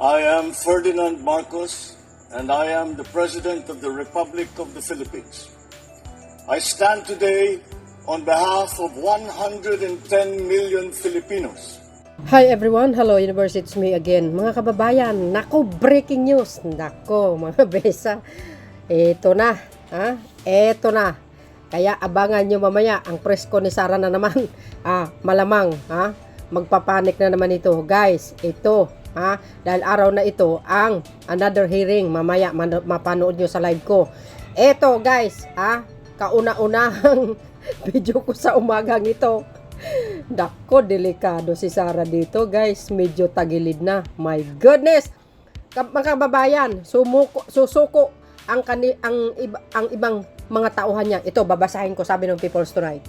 I am Ferdinand Marcos, and I am the President of the Republic of the Philippines. I stand today on behalf of 110 million Filipinos. Hi everyone, hello universe, it's me again. Mga kababayan, nako, breaking news. Nako, mga besa. Ito na, Ito na. Kaya abangan nyo mamaya ang presko ni Sara na naman. Malamang, magpapanik na naman ito. Guys, ito, dahil araw na ito ang another hearing. Mamaya mapanood nyo sa live ko. Ito guys, kauna-unahang video ko sa umagang ito. Dako, delikado si Sara dito guys. Medyo tagilid na. My goodness. Mga kababayan, susuko ang ibang mga tauhan niya. Ito, babasahin ko, sabi ng People's Tonight.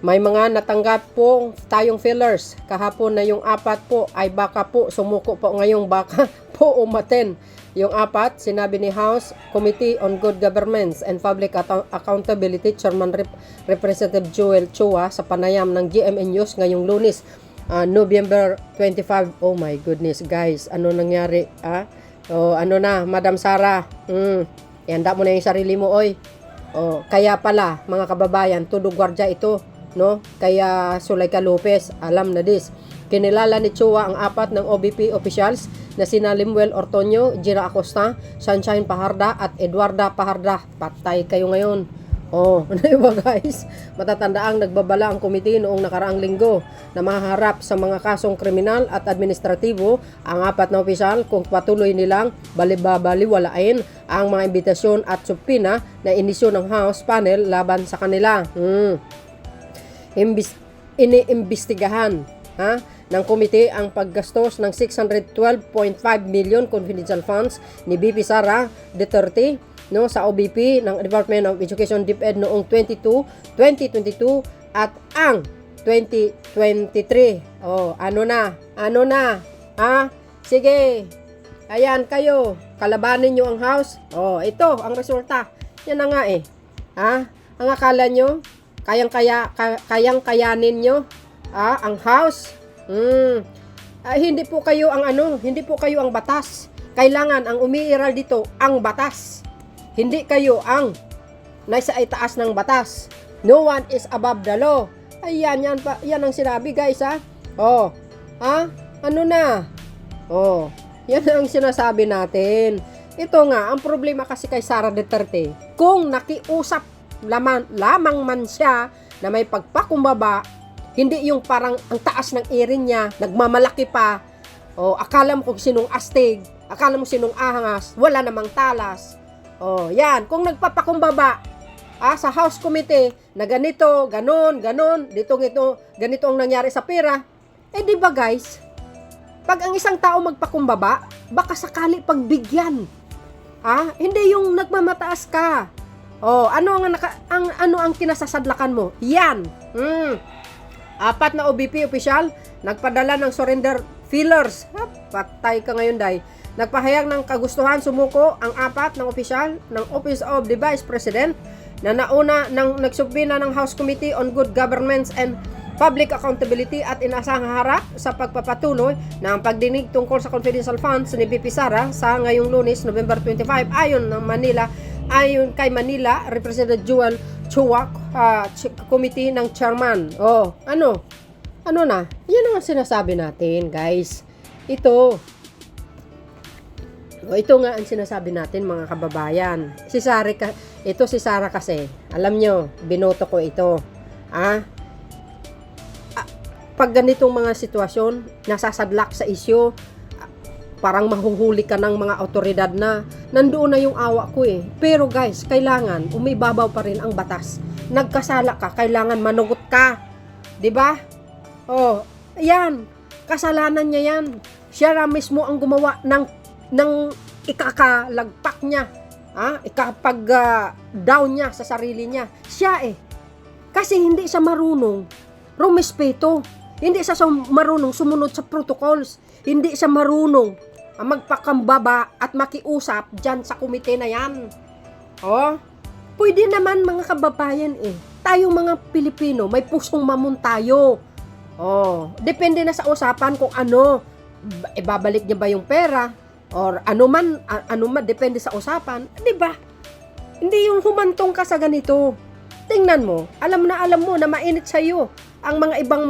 May mga natanggap po tayong fillers. Kahapon na yung 4 po ay baka po sumuko po, ngayong baka po umaten. Yung 4, sinabi ni House Committee on Good Governance and Public Accountability Chairman Representative Joel Chua sa panayam ng GMA News ngayong Lunes, November 25. Oh my goodness guys, ano nangyari? Ano na, Madam Sara? Ihanda mo na yung sarili mo, oy. Kaya pala, mga kababayan, tudong gwardya ito, no? Kaya Zuleika Lopez, alam na this. Kinilala ni Chua ang 4 ng OBP officials na sina Limuel Ortonio, Gira Acosta, Sunshine Paharda at Eduarda Paharda. Patay kayo ngayon. Diba guys? Matatandaang nagbabala ang komite noong nakaraang linggo na mahaharap sa mga kasong kriminal at administratibo ang 4 na opisyal kung patuloy nilang balibabaliwalain ang mga imbitasyon at subpina na inisyu ng House panel laban sa kanila. Iniimbestigahan ng komite ang paggastos ng 612.5 million confidential funds ni BP Sara Duterte sa OBP ng Department of Education DepEd noong 2022 at ang 2023. Ano na? Sige. Ayan kayo, kalabanin nyo ang House. Ito ang resulta. Yan na nga Ang akala nyo, kayang-kayanin nyo ang House. Hindi po kayo ang batas. Kailangan ang umiiral dito ang batas. Hindi kayo ang nasa itaas ng batas. No one is above the law. Ayan, yan ang sinabi guys Ano na? Yan ang sinasabi natin. Ito nga, ang problema kasi kay Sara Duterte, kung nakiusap lamang man siya na may pagpakumbaba, hindi yung parang ang taas ng irin niya, nagmamalaki pa. Akala mo kung sinong astig, akala mo sinong ahangas, wala namang talas. Yan, kung nagpapakumbaba sa House Committee na ganito, ganon, ganito ang nangyari sa pera, di ba guys, pag ang isang tao magpakumbaba, baka sakali pagbigyan. Hindi yung nagmamataas ka. Ano ang kinasasadlakan mo? Yan. 4 na OBP official nagpadala ng surrender fillers. Patay ka ngayon, day. Nagpahayag ng kagustuhan sumuko ang 4 ng opisyal ng Office of the Vice President na nauna ng nagsubmina ng House Committee on Good Governance and Public Accountability at inasahang harap sa pagpapatuloy ng pagdinig tungkol sa confidential funds ni BP Sara sa ngayong Lunes, November 25, ayon kay Manila Representative Joel Chua, committee ng chairman. Ano na? Yan ang sinasabi natin, guys. Ito nga ang sinasabi natin, mga kababayan. Si Sara kasi, alam nyo, binoto ko ito. Pag ganitong mga sitwasyon, nasasadlak sa isyu, parang mahuhuli ka ng mga otoridad na nandoon na yung awa ko Pero guys, kailangan umibabaw pa rin ang batas. Nagkasala ka, kailangan manugot ka. 'Di ba? Yan. Kasalanan niya yan. Siya mismo ang gumawa ng ikakalagpak niya. Ikapag-down niya sa sarili niya. Siya Kasi hindi siya marunong rumespeto. Hindi siya marunong sumunod sa protocols. Hindi siya marunong magpakambaba at makiusap dyan sa komite na yan. Pwede naman mga kababayan Tayong mga Pilipino, may pusong mamon tayo. Depende na sa usapan kung ano ibabalik niya ba yung pera? Or anuman, depende sa usapan. Di ba? Hindi yung humantong ka sa ganito. Tingnan mo, alam mo na mainit sa'yo ang mga ibang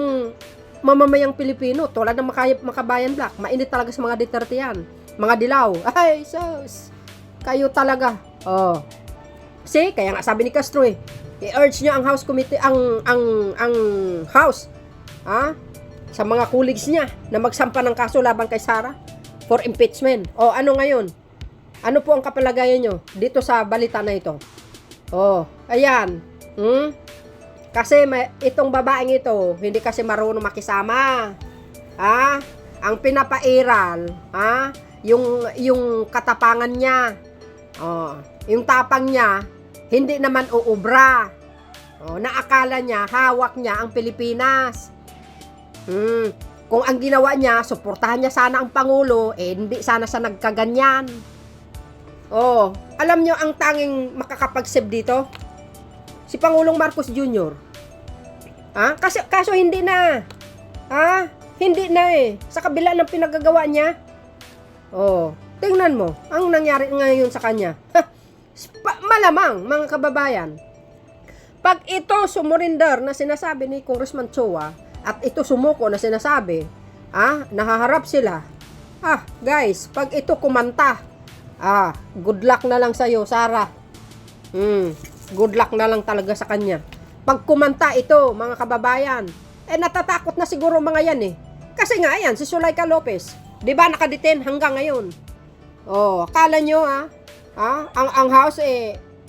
mamamayang Pilipino, tulad ng Makabayan Black. Mainit talaga sa mga Duterte yan. Mga dilaw. Ay, sus. Kayo talaga. Oh. Kasi, kaya nga sabi ni Castro i-urge niya ang House Committee, ang House, sa mga colleagues niya na magsampa ng kaso laban kay Sara for impeachment. O, ano ngayon? Ano po ang kapalagayan nyo dito sa balita na ito? Oh, ayan. Kasi itong babaeng ito, hindi kasi marunong makisama. Ang pinapairal, yung katapangan niya. Yung tapang niya, hindi naman uubra. Naakala niya, hawak niya ang Pilipinas. Kung ang ginawa niya, suportahan niya sana ang Pangulo, hindi sana sa nagkaganyan. Alam niyo ang tanging makakapag-save dito? Si Pangulong Marcos Jr. Kaso hindi na. Hindi na sa kabila ng pinagagawa niya. Tingnan mo, ang nangyari ngayon sa kanya. Malamang, mga kababayan, pag ito sumurinder na sinasabi ni Congressman Chua, at ito sumuko na sinasabi, nahaharap sila. Guys, pag ito kumanta, good luck na lang sa'yo, Sara. Good luck na lang talaga sa kanya. Pag kumanta ito, mga kababayan, natatakot na siguro mga yan Kasi nga, yan, si Zuleika Lopez, di ba nakadetain hanggang ngayon? Akala nyo, ang House,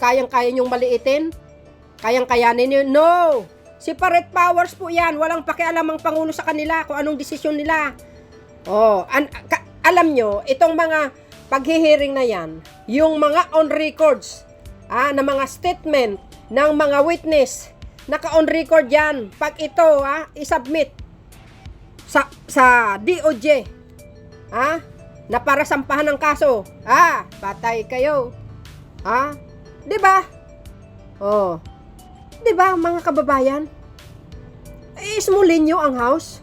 kayang-kaya nyong maliitin? Kayang-kayanin nyo? No! Separate powers po yan. Walang pakialam ang Pangulo sa kanila kung anong desisyon nila. Alam nyo, itong mga paghihiring na yan, yung mga on records, na mga statement ng mga witness, naka-on record yan. Pag ito, isubmit sa DOJ, na para sampahan ng kaso, patay kayo. Diba? Diba, mga kababayan? Ismulin nyo ang House.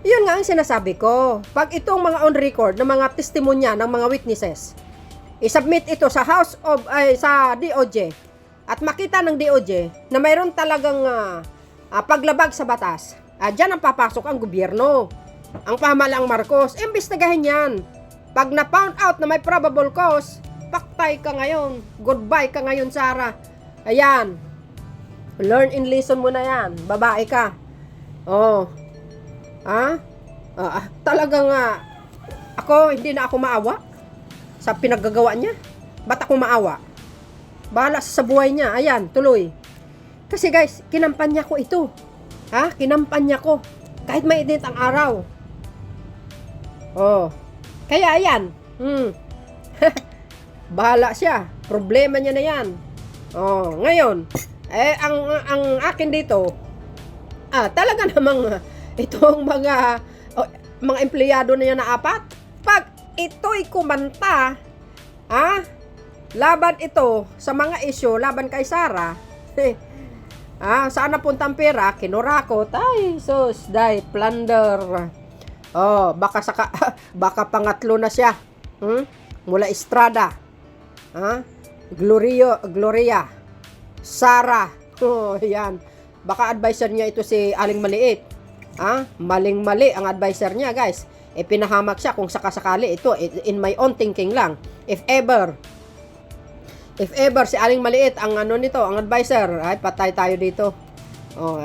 Yun nga ang sinasabi ko. Pag itong mga on record na mga testimonya ng mga witnesses, isubmit ito sa sa DOJ at makita ng DOJ na mayroon talagang paglabag sa batas, dyan ang papasok ang gobyerno, ang pamahalaang Marcos. Imbestigahin yan. Pag na-found out na may probable cause, paktay ka ngayon. Goodbye ka ngayon, Sara. Ayan. Learn and listen mo na yan. Babae ka. Talagang hindi na ako maawa sa pinaggagawa niya. Ba't ako maawa? Bahala sa buhay niya. Ayan, tuloy. Kasi guys, kinampanya ko ito. Kinampanya ko. Kahit may edit ang araw. Kaya ayan. Bahala siya. Problema niya na yan. Ngayon, ang akin dito, talaga namang itong mga empleyado na yan na 4, pag ito'y kumanta, laban ito sa mga isyu, laban kay Sara, saan napunta ang pera? Kinurakot, plunder. Baka pangatlo na siya. Mula Estrada, Gloria, Sara. Yan. Baka advisor niya ito si Aling Maliit. Maling-mali ang advisor niya, guys. Pinahamak siya kung sakasakali ito. In my own thinking lang. If ever si Aling Maliit ang ang advisor, ay patay tayo dito.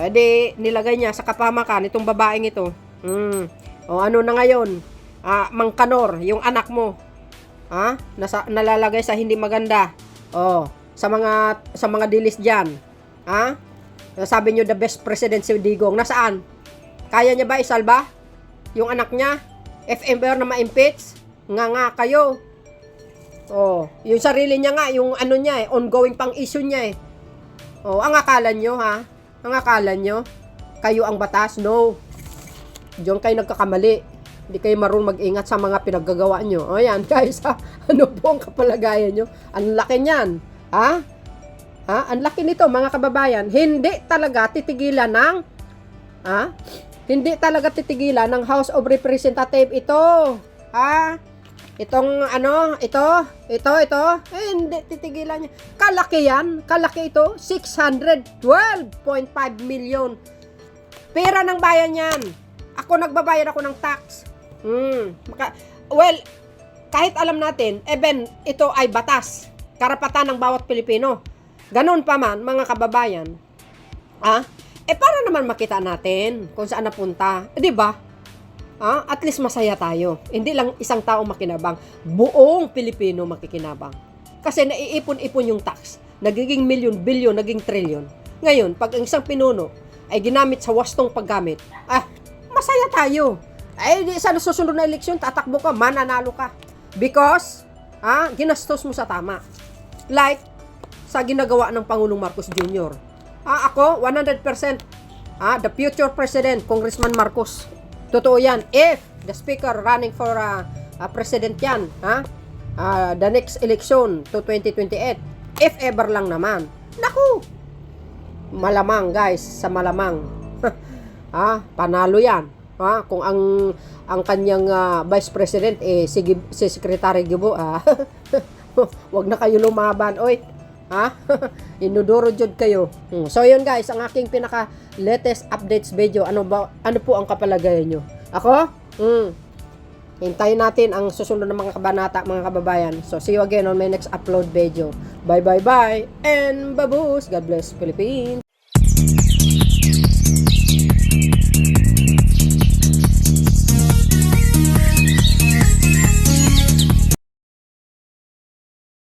Edi nilagay niya sa kapamakan itong babaeng ito. Ano na ngayon? Mang Kanor, yung anak mo. Nalalagay sa hindi maganda. Sa mga dilis diyan. Sabi niyo the best president si Digong. Nasaan? Kaya niya ba isalba yung anak niya? FMR na ma-impeach? Nga kayo. Yung sarili niya nga, yung niya ongoing pang issue niya ang akala niyo Ang akala niyo kayo ang batas? No. Diyan kayo nagkakamali. Hindi kayo marunong mag-ingat sa mga pinaggagawa niyo. Ayan guys, ano po ang kapalagayan niyo? Ang laki niyan. Ang laki nito, mga kababayan. Hindi talaga titigilan ng Hindi talaga titigilan ng House of Representatives ito. Ha? Itong ano, ito, hindi titigilan niya. Kalaki yan, kalaki ito, 612.5 million. Pera ng bayan yan. Ako nagbabayad ako ng tax. Well, kahit alam natin, even ito ay batas, karapatan ng bawat Pilipino. Ganon pa man, mga kababayan. Para naman makita natin kung saan napunta. Di ba? At least masaya tayo. Hindi lang isang tao makinabang. Buong Pilipino makikinabang. Kasi naiipon-ipon yung tax. Nagiging milyon, bilyon, naging trilyon. Ngayon, pag ang isang pinuno ay ginamit sa wastong paggamit, masaya tayo. Di sa susunod na eleksyon, tatakbo ka, mananalo ka. Because, ginastos mo sa tama. Like, sa ginagawa ng Pangulong Marcos Jr. Ako, 100%, the future president, Congressman Marcos. Totoo yan. If the speaker running for president yan, the next election to 2028, if ever lang naman, naku, malamang guys, sa malamang, panalo yan. Kung ang kanyang vice president, si Secretary Gibo, wag na kayo lumaban, oy. Inuduro jud kayo. So yun guys, ang aking pinaka latest updates video. Ano po ang kapalagayan nyo? Ako? Hintayin natin ang susunod ng mga kabanata, mga kababayan. So see you again on my next upload video. Bye and babush. God bless Philippines.